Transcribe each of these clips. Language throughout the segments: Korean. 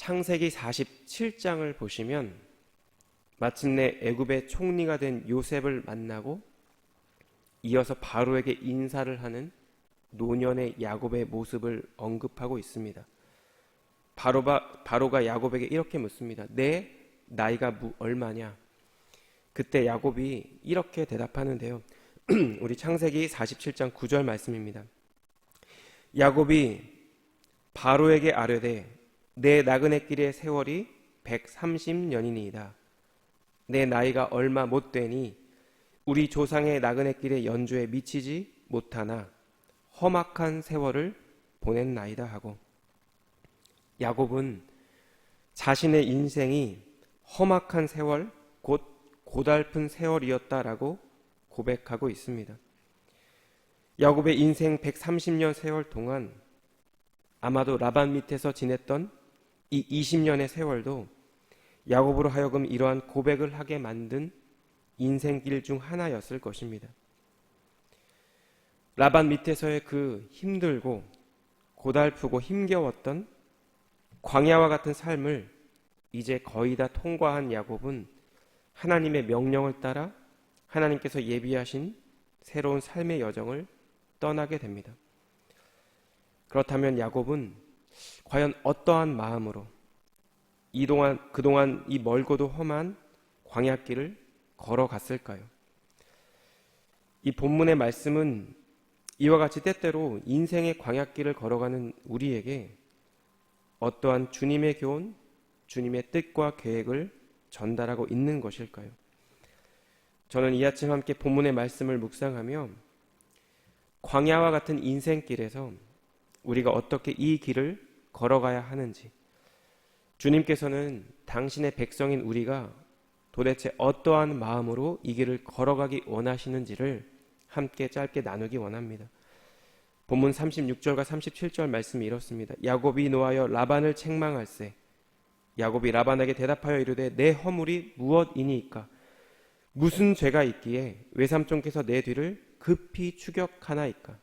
창세기 47장을 보시면 마침내 애굽의 총리가 된 요셉을 만나고 이어서 바로에게 인사를 하는 노년의 야곱의 모습을 언급하고 있습니다. 바로가 야곱에게 이렇게 묻습니다. 내 나이가 얼마냐? 그때 야곱이 이렇게 대답하는데요. 우리 창세기 47장 9절 말씀입니다. 야곱이 바로에게 아뢰되 내 나그네 길의 세월이 130년이니이다. 내 나이가 얼마 못 되니 우리 조상의 나그네 길의 연주에 미치지 못하나 험악한 세월을 보냈나이다 하고, 야곱은 자신의 인생이 험악한 세월, 곧 고달픈 세월이었다라고 고백하고 있습니다. 야곱의 인생 130년 세월 동안 아마도 라반 밑에서 지냈던 이 20년의 세월도 야곱으로 하여금 이러한 고백을 하게 만든 인생길 중 하나였을 것입니다. 라반 밑에서의 그 힘들고 고달프고 힘겨웠던 광야와 같은 삶을 이제 거의 다 통과한 야곱은 하나님의 명령을 따라 하나님께서 예비하신 새로운 삶의 여정을 떠나게 됩니다. 그렇다면 야곱은 과연 어떠한 마음으로 그동안 이 멀고도 험한 광야길을 걸어갔을까요? 이 본문의 말씀은 이와 같이 때때로 인생의 광야길을 걸어가는 우리에게 어떠한 주님의 교훈, 주님의 뜻과 계획을 전달하고 있는 것일까요? 저는 이 아침 함께 본문의 말씀을 묵상하며 광야와 같은 인생길에서 우리가 어떻게 이 길을 걸어가야 하는지, 주님께서는 당신의 백성인 우리가 도대체 어떠한 마음으로 이 길을 걸어가기 원하시는지를 함께 짧게 나누기 원합니다. 본문 36절과 37절 말씀이 이렇습니다. 야곱이 노하여 라반을 책망할세. 야곱이 라반에게 대답하여 이르되 내 허물이 무엇이니이까? 무슨 죄가 있기에 외삼촌께서 내 뒤를 급히 추격하나이까?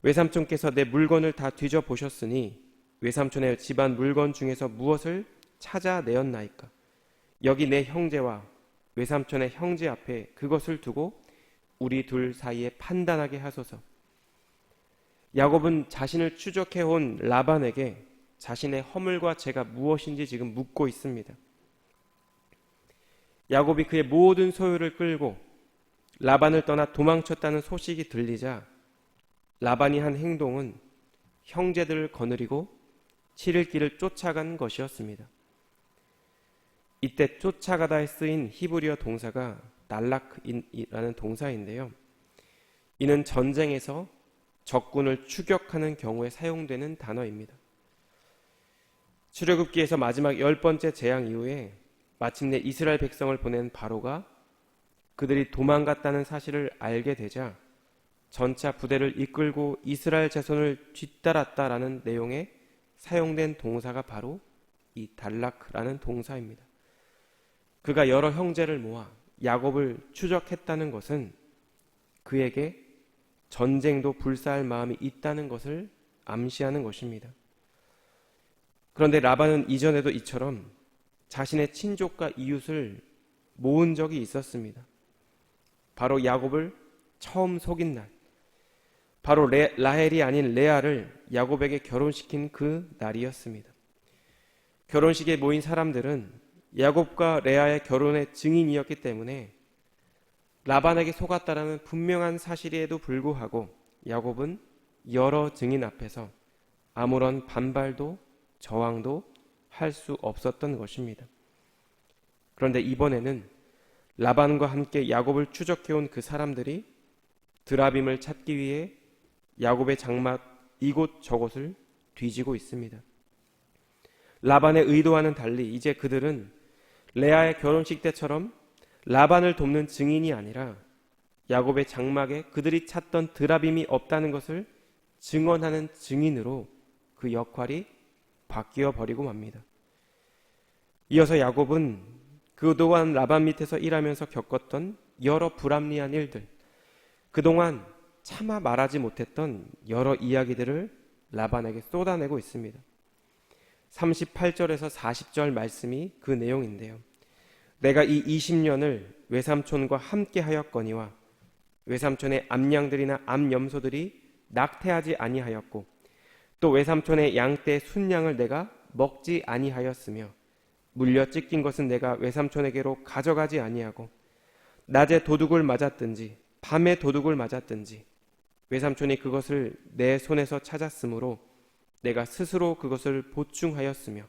외삼촌께서 내 물건을 다 뒤져보셨으니 외삼촌의 집안 물건 중에서 무엇을 찾아내었나이까? 여기 내 형제와 외삼촌의 형제 앞에 그것을 두고 우리 둘 사이에 판단하게 하소서. 야곱은 자신을 추적해온 라반에게 자신의 허물과 죄가 무엇인지 지금 묻고 있습니다. 야곱이 그의 모든 소유를 끌고 라반을 떠나 도망쳤다는 소식이 들리자 라반이 한 행동은 형제들을 거느리고 7일 길을 쫓아간 것이었습니다. 이때 쫓아가다에 쓰인 히브리어 동사가 달락이라는 동사인데요. 이는 전쟁에서 적군을 추격하는 경우에 사용되는 단어입니다. 출애굽기에서 마지막 10번째 재앙 이후에 마침내 이스라엘 백성을 보낸 바로가 그들이 도망갔다는 사실을 알게 되자 전차 부대를 이끌고 이스라엘 자손을 뒤따랐다라는 내용에 사용된 동사가 바로 이 달락라는 동사입니다. 그가 여러 형제를 모아 야곱을 추적했다는 것은 그에게 전쟁도 불사할 마음이 있다는 것을 암시하는 것입니다. 그런데 라반은 이전에도 이처럼 자신의 친족과 이웃을 모은 적이 있었습니다. 바로 야곱을 처음 속인 날, 바로 라헬이 아닌 레아를 야곱에게 결혼시킨 그 날이었습니다. 결혼식에 모인 사람들은 야곱과 레아의 결혼의 증인이었기 때문에 라반에게 속았다라는 분명한 사실에도 불구하고 야곱은 여러 증인 앞에서 아무런 반발도 저항도 할 수 없었던 것입니다. 그런데 이번에는 라반과 함께 야곱을 추적해온 그 사람들이 드라빔을 찾기 위해 야곱의 장막 이곳저곳을 뒤지고 있습니다. 라반의 의도와는 달리 이제 그들은 레아의 결혼식 때처럼 라반을 돕는 증인이 아니라 야곱의 장막에 그들이 찾던 드라빔이 없다는 것을 증언하는 증인으로 그 역할이 바뀌어 버리고 맙니다. 이어서 야곱은 그동안 라반 밑에서 일하면서 겪었던 여러 불합리한 일들, 그동안 차마 말하지 못했던 여러 이야기들을 라반에게 쏟아내고 있습니다. 38절에서 40절 말씀이 그 내용인데요. 내가 이 20년을 외삼촌과 함께 하였거니와 외삼촌의 암양들이나 암염소들이 낙태하지 아니하였고 또 외삼촌의 양떼 순양을 내가 먹지 아니하였으며 물려 찢긴 것은 내가 외삼촌에게로 가져가지 아니하고 낮에 도둑을 맞았든지 밤에 도둑을 맞았든지 외삼촌이 그것을 내 손에서 찾았으므로 내가 스스로 그것을 보충하였으며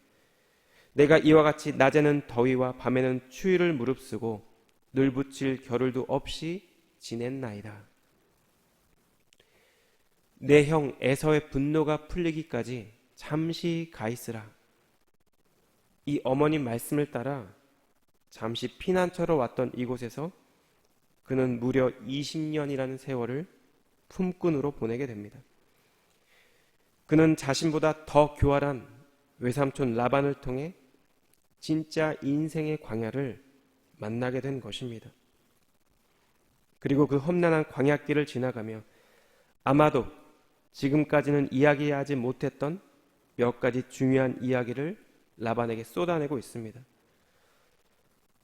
내가 이와 같이 낮에는 더위와 밤에는 추위를 무릅쓰고 늘 붙일 겨를도 없이 지냈나이다. 내 형 에서의 분노가 풀리기까지 잠시 가 있으라. 이 어머님 말씀을 따라 잠시 피난처로 왔던 이곳에서 그는 무려 20년이라는 세월을 품꾼으로 보내게 됩니다. 그는 자신보다 더 교활한 외삼촌 라반을 통해 진짜 인생의 광야를 만나게 된 것입니다. 그리고 그 험난한 광야길을 지나가며 아마도 지금까지는 이야기하지 못했던 몇 가지 중요한 이야기를 라반에게 쏟아내고 있습니다.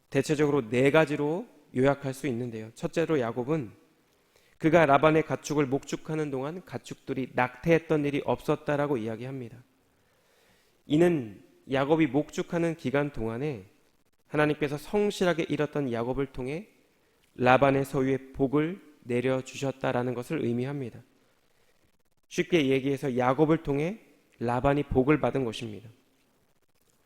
대체적으로 4가지로 요약할 수 있는데요. 첫째로 야곱은 그가 라반의 가축을 목축하는 동안 가축들이 낙태했던 일이 없었다라고 이야기합니다. 이는 야곱이 목축하는 기간 동안에 하나님께서 성실하게 일었던 야곱을 통해 라반의 소유의 복을 내려주셨다라는 것을 의미합니다. 쉽게 얘기해서 야곱을 통해 라반이 복을 받은 것입니다.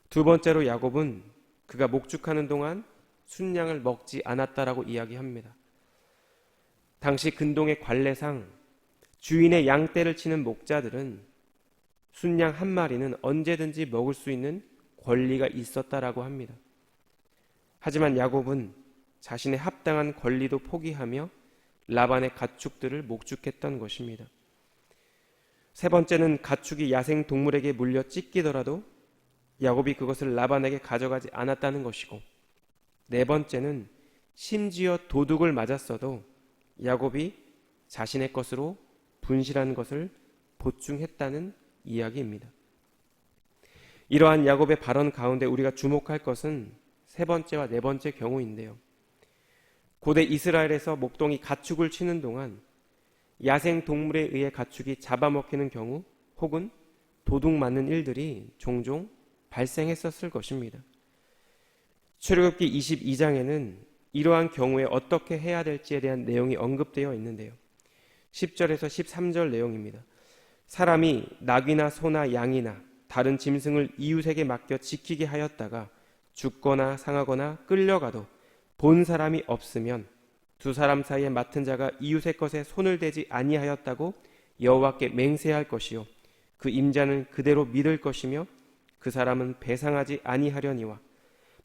두 번째로 야곱은 그가 목축하는 동안 순양을 먹지 않았다라고 이야기합니다. 당시 근동의 관례상 주인의 양떼를 치는 목자들은 순양 한 마리는 언제든지 먹을 수 있는 권리가 있었다라고 합니다. 하지만 야곱은 자신의 합당한 권리도 포기하며 라반의 가축들을 목축했던 것입니다. 세 번째는 가축이 야생 동물에게 물려 찢기더라도 야곱이 그것을 라반에게 가져가지 않았다는 것이고, 네 번째는 심지어 도둑을 맞았어도 야곱이 자신의 것으로 분실한 것을 보충했다는 이야기입니다. 이러한 야곱의 발언 가운데 우리가 주목할 것은 세 번째와 네 번째 경우인데요. 고대 이스라엘에서 목동이 가축을 치는 동안 야생 동물에 의해 가축이 잡아먹히는 경우 혹은 도둑 맞는 일들이 종종 발생했었을 것입니다. 출애굽기 22장에는 이러한 경우에 어떻게 해야 될지에 대한 내용이 언급되어 있는데요. 10절에서 13절 내용입니다. 사람이 낙이나 소나 양이나 다른 짐승을 이웃에게 맡겨 지키게 하였다가 죽거나 상하거나 끌려가도 본 사람이 없으면 두 사람 사이에 맡은 자가 이웃의 것에 손을 대지 아니하였다고 여호와께 맹세할 것이요 그 임자는 그대로 믿을 것이며 그 사람은 배상하지 아니하려니와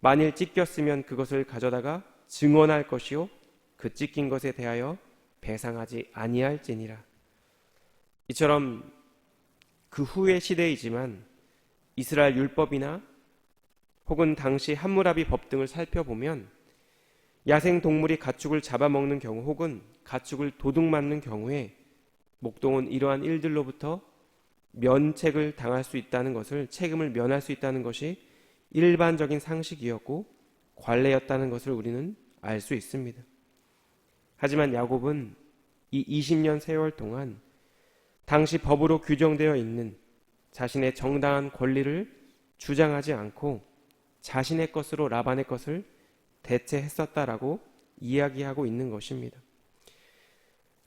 만일 찢겼으면 그것을 가져다가 증언할 것이요 그 찢긴 것에 대하여 배상하지 아니할지니라. 이처럼 그 후의 시대이지만 이스라엘 율법이나 혹은 당시 함무라비 법 등을 살펴보면 야생 동물이 가축을 잡아먹는 경우 혹은 가축을 도둑 맞는 경우에 목동은 이러한 일들로부터 면책을 당할 수 있다는 것을, 책임을 면할 수 있다는 것이 일반적인 상식이었고 관례였다는 것을 우리는 알 수 있습니다. 하지만 야곱은 이 20년 세월 동안 당시 법으로 규정되어 있는 자신의 정당한 권리를 주장하지 않고 자신의 것으로 라반의 것을 대체했었다라고 이야기하고 있는 것입니다.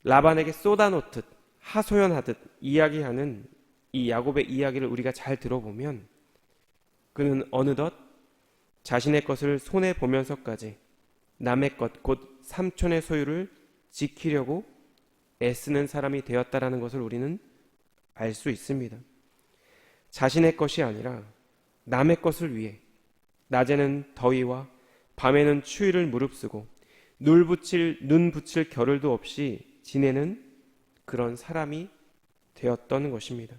라반에게 쏟아놓듯 하소연하듯 이야기하는 이 야곱의 이야기를 우리가 잘 들어보면 그는 어느덧 자신의 것을 손해보면서까지 남의 것, 곧 삼촌의 소유를 지키려고 애쓰는 사람이 되었다라는 것을 우리는 알 수 있습니다. 자신의 것이 아니라 남의 것을 위해 낮에는 더위와 밤에는 추위를 무릅쓰고 눈 붙일 겨를도 없이 지내는 그런 사람이 되었던 것입니다.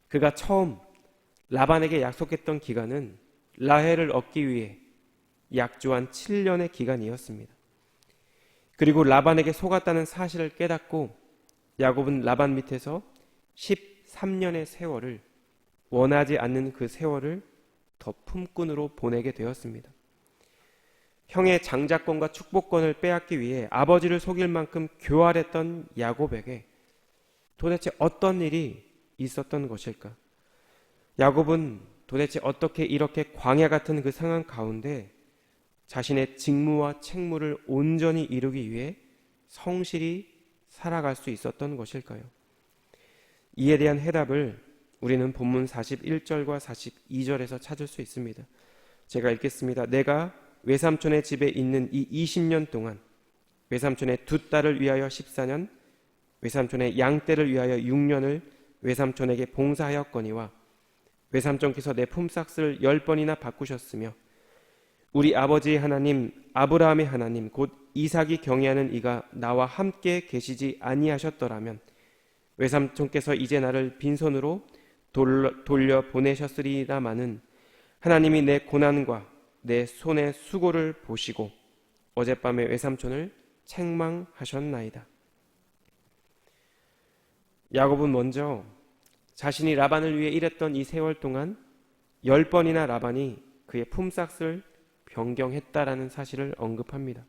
그가 처음 라반에게 약속했던 기간은 라헬을 얻기 위해 약조한 7년의 기간이었습니다. 그리고 라반에게 속았다는 사실을 깨닫고 야곱은 라반 밑에서 13년의 세월을 원하지 않는 그 세월을 더 품꾼으로 보내게 되었습니다. 형의 장자권과 축복권을 빼앗기 위해 아버지를 속일 만큼 교활했던 야곱에게 도대체 어떤 일이 있었던 것일까? 야곱은 도대체 어떻게 이렇게 광야 같은 그 상황 가운데 자신의 직무와 책무를 온전히 이루기 위해 성실히 살아갈 수 있었던 것일까요? 이에 대한 해답을 우리는 본문 41절과 42절에서 찾을 수 있습니다. 제가 읽겠습니다. 내가 외삼촌의 집에 있는 이 20년 동안 외삼촌의 두 딸을 위하여 14년, 외삼촌의 양떼를 위하여 6년을 외삼촌에게 봉사하였거니와 외삼촌께서 내 품삯을 10번이나 바꾸셨으며 우리 아버지의 하나님 아브라함의 하나님 곧 이삭이 경외하는 이가 나와 함께 계시지 아니하셨더라면 외삼촌께서 이제 나를 빈손으로 돌려 보내셨으리다마는 하나님이 내 고난과 내 손의 수고를 보시고 어젯밤에 외삼촌을 책망하셨나이다. 야곱은 먼저 자신이 라반을 위해 일했던 이 세월 동안 10번이나 라반이 그의 품삯을 변경했다라는 사실을 언급합니다.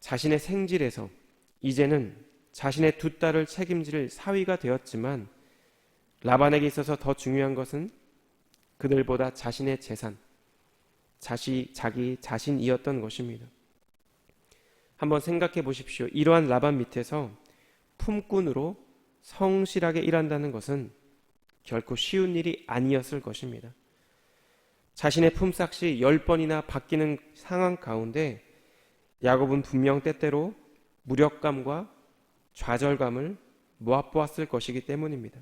자신의 생질에서 이제는 자신의 두 딸을 책임질 사위가 되었지만 라반에게 있어서 더 중요한 것은 그들보다 자신의 재산, 자기 자신이었던 것입니다. 한번 생각해 보십시오. 이러한 라반 밑에서 품꾼으로 성실하게 일한다는 것은 결코 쉬운 일이 아니었을 것입니다. 자신의 품삯이 10번이나 바뀌는 상황 가운데 야곱은 분명 때때로 무력감과 좌절감을 모아보았을 것이기 때문입니다.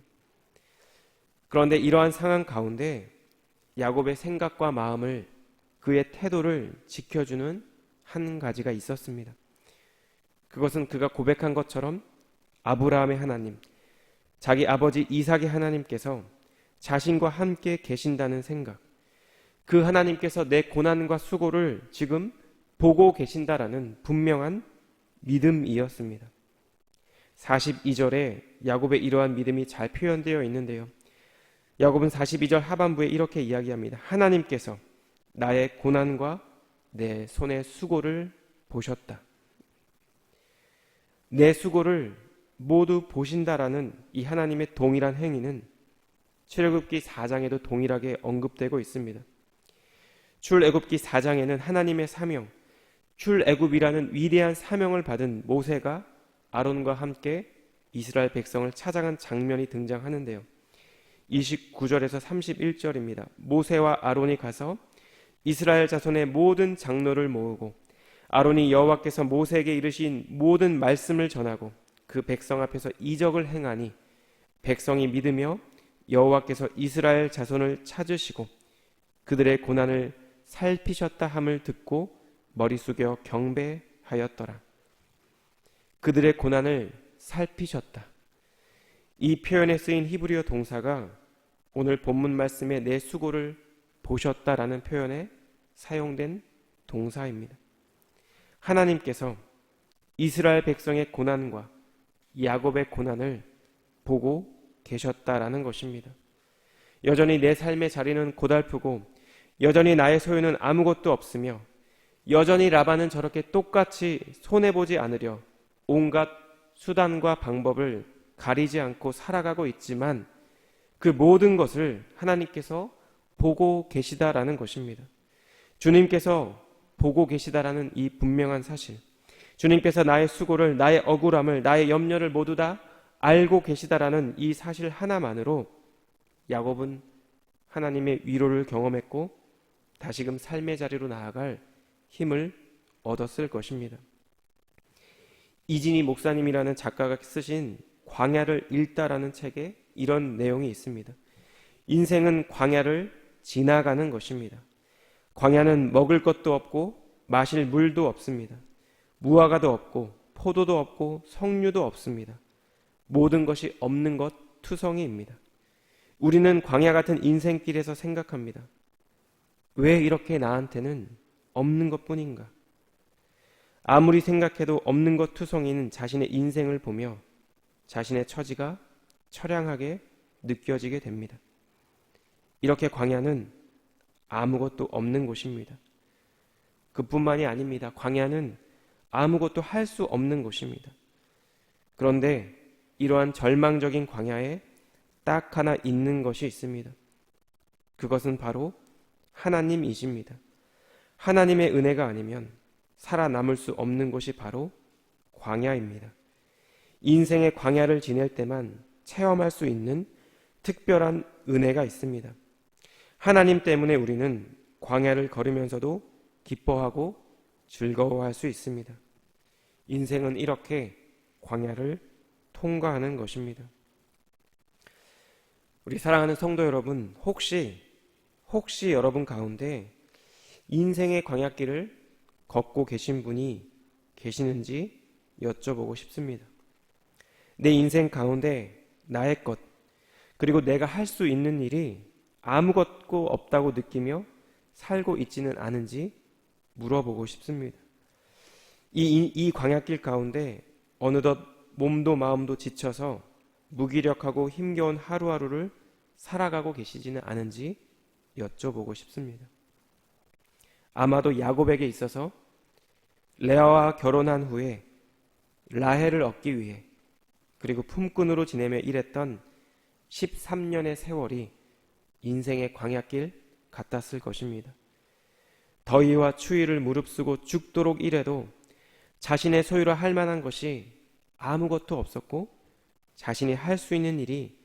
그런데 이러한 상황 가운데 야곱의 생각과 마음을 그의 태도를 지켜주는 한 가지가 있었습니다. 그것은 그가 고백한 것처럼 아브라함의 하나님, 자기 아버지 이삭의 하나님께서 자신과 함께 계신다는 생각, 그 하나님께서 내 고난과 수고를 지금 보고 계신다라는 분명한 믿음이었습니다. 42절에 야곱의 이러한 믿음이 잘 표현되어 있는데요. 야곱은 42절 하반부에 이렇게 이야기합니다. 하나님께서 나의 고난과 내 손의 수고를 보셨다. 내 수고를 모두 보신다라는 이 하나님의 동일한 행위는 출애굽기 4장에도 동일하게 언급되고 있습니다. 출애굽기 4장에는 하나님의 사명, 출애굽이라는 위대한 사명을 받은 모세가 아론과 함께 이스라엘 백성을 찾아간 장면이 등장하는데요. 29절에서 31절입니다. 모세와 아론이 가서 이스라엘 자손의 모든 장로를 모으고 아론이 여호와께서 모세에게 이르신 모든 말씀을 전하고 그 백성 앞에서 이적을 행하니 백성이 믿으며 여호와께서 이스라엘 자손을 찾으시고 그들의 고난을 살피셨다 함을 듣고 머리 숙여 경배하였더라. 그들의 고난을 살피셨다. 이 표현에 쓰인 히브리어 동사가 오늘 본문 말씀에 내 수고를 보셨다라는 표현에 사용된 동사입니다. 하나님께서 이스라엘 백성의 고난과 야곱의 고난을 보고 계셨다라는 것입니다. 여전히 내 삶의 자리는 고달프고 여전히 나의 소유는 아무것도 없으며 여전히 라반은 저렇게 똑같이 손해보지 않으려 온갖 수단과 방법을 가리지 않고 살아가고 있지만 그 모든 것을 하나님께서 보고 계시다라는 것입니다. 주님께서 보고 계시다라는 이 분명한 사실, 주님께서 나의 수고를, 나의 억울함을, 나의 염려를 모두 다 알고 계시다라는 이 사실 하나만으로 야곱은 하나님의 위로를 경험했고 다시금 삶의 자리로 나아갈 힘을 얻었을 것입니다. 이진희 목사님이라는 작가가 쓰신 광야를 읽다라는 책에 이런 내용이 있습니다. 인생은 광야를 지나가는 것입니다. 광야는 먹을 것도 없고 마실 물도 없습니다. 무화과도 없고 포도도 없고 석류도 없습니다. 모든 것이 없는 것 투성이입니다. 우리는 광야 같은 인생길에서 생각합니다. 왜 이렇게 나한테는 없는 것뿐인가? 아무리 생각해도 없는 것 투성이는 자신의 인생을 보며 자신의 처지가 처량하게 느껴지게 됩니다. 이렇게 광야는 아무것도 없는 곳입니다. 그뿐만이 아닙니다. 광야는 아무것도 할 수 없는 곳입니다. 그런데 이러한 절망적인 광야에 딱 하나 있는 것이 있습니다. 그것은 바로 하나님이십니다. 하나님의 은혜가 아니면 살아남을 수 없는 곳이 바로 광야입니다. 인생의 광야를 지낼 때만 체험할 수 있는 특별한 은혜가 있습니다. 하나님 때문에 우리는 광야를 걸으면서도 기뻐하고 즐거워할 수 있습니다. 인생은 이렇게 광야를 통과하는 것입니다. 우리 사랑하는 성도 여러분, 혹시 여러분 가운데 인생의 광야길을 걷고 계신 분이 계시는지 여쭤보고 싶습니다. 내 인생 가운데 나의 것, 그리고 내가 할 수 있는 일이 아무것도 없다고 느끼며 살고 있지는 않은지 물어보고 싶습니다. 이 광야길 가운데 어느덧 몸도 마음도 지쳐서 무기력하고 힘겨운 하루하루를 살아가고 계시지는 않은지 여쭤보고 싶습니다. 아마도 야곱에게 있어서 레아와 결혼한 후에 라헬을 얻기 위해 그리고 품꾼으로 지내며 일했던 13년의 세월이 인생의 광야길 같았을 것입니다. 더위와 추위를 무릅쓰고 죽도록 일해도 자신의 소유로 할 만한 것이 아무것도 없었고 자신이 할 수 있는 일이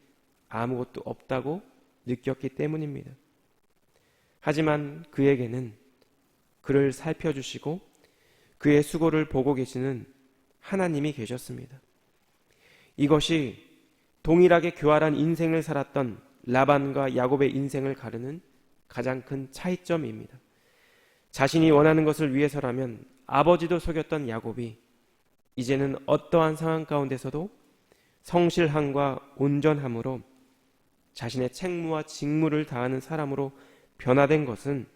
아무것도 없다고 느꼈기 때문입니다. 하지만 그에게는 그를 살펴주시고 그의 수고를 보고 계시는 하나님이 계셨습니다. 이것이 동일하게 교활한 인생을 살았던 라반과 야곱의 인생을 가르는 가장 큰 차이점입니다. 자신이 원하는 것을 위해서라면 아버지도 속였던 야곱이 이제는 어떠한 상황 가운데서도 성실함과 온전함으로 자신의 책무와 직무를 다하는 사람으로 변화된 것은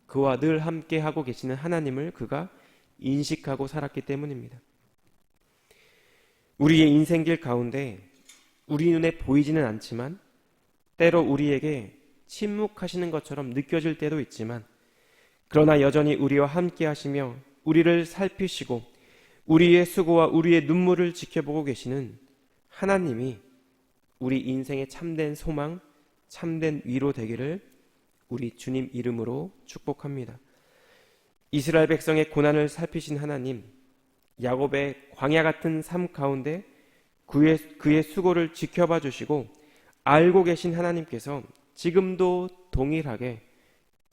그와 늘 함께하고 계시는 하나님을 그가 인식하고 살았기 때문입니다. 우리의 인생길 가운데 우리 눈에 보이지는 않지만 때로 우리에게 침묵하시는 것처럼 느껴질 때도 있지만 그러나 여전히 우리와 함께 하시며 우리를 살피시고 우리의 수고와 우리의 눈물을 지켜보고 계시는 하나님이 우리 인생의 참된 소망, 참된 위로 되기를 우리 주님 이름으로 축복합니다. 이스라엘 백성의 고난을 살피신 하나님, 야곱의 광야 같은 삶 가운데 그의 수고를 지켜봐 주시고 알고 계신 하나님께서 지금도 동일하게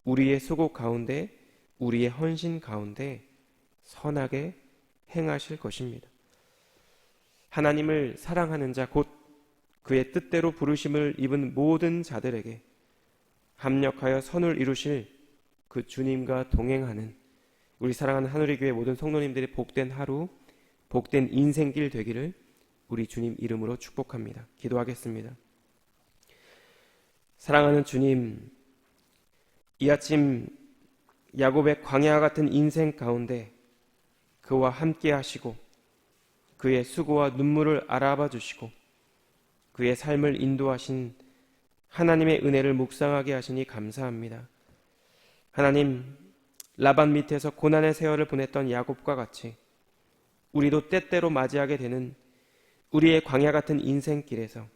우리의 수고 가운데, 우리의 헌신 가운데 선하게 행하실 것입니다. 하나님을 사랑하는 자, 곧 그의 뜻대로 부르심을 입은 모든 자들에게 합력하여 선을 이루실 그 주님과 동행하는 우리 사랑하는 하늘의 교회 모든 성도님들의 복된 하루, 복된 인생길 되기를 우리 주님 이름으로 축복합니다. 기도하겠습니다. 사랑하는 주님, 이 아침 야곱의 광야 같은 인생 가운데 그와 함께 하시고 그의 수고와 눈물을 알아봐 주시고 그의 삶을 인도하신 하나님의 은혜를 묵상하게 하시니 감사합니다. 하나님, 라반 밑에서 고난의 세월을 보냈던 야곱과 같이 우리도 때때로 맞이하게 되는 우리의 광야 같은 인생길에서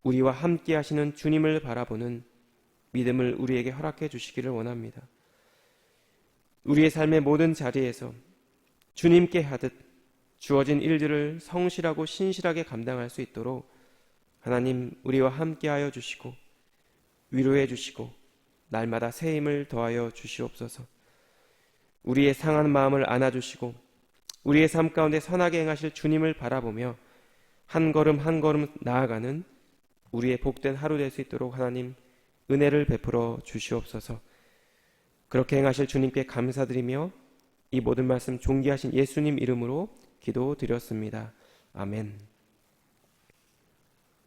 우리와 함께 하시는 주님을 바라보는 믿음을 우리에게 허락해 주시기를 원합니다. 우리의 삶의 모든 자리에서 주님께 하듯 주어진 일들을 성실하고 신실하게 감당할 수 있도록 하나님 우리와 함께하여 주시고 위로해 주시고 날마다 새 힘을 더하여 주시옵소서. 우리의 상한 마음을 안아주시고 우리의 삶 가운데 선하게 행하실 주님을 바라보며 한 걸음 한 걸음 나아가는 우리의 복된 하루 될 수 있도록 하나님 은혜를 베풀어 주시옵소서. 그렇게 행하실 주님께 감사드리며 이 모든 말씀 존귀하신 예수님 이름으로 기도드렸습니다. 아멘.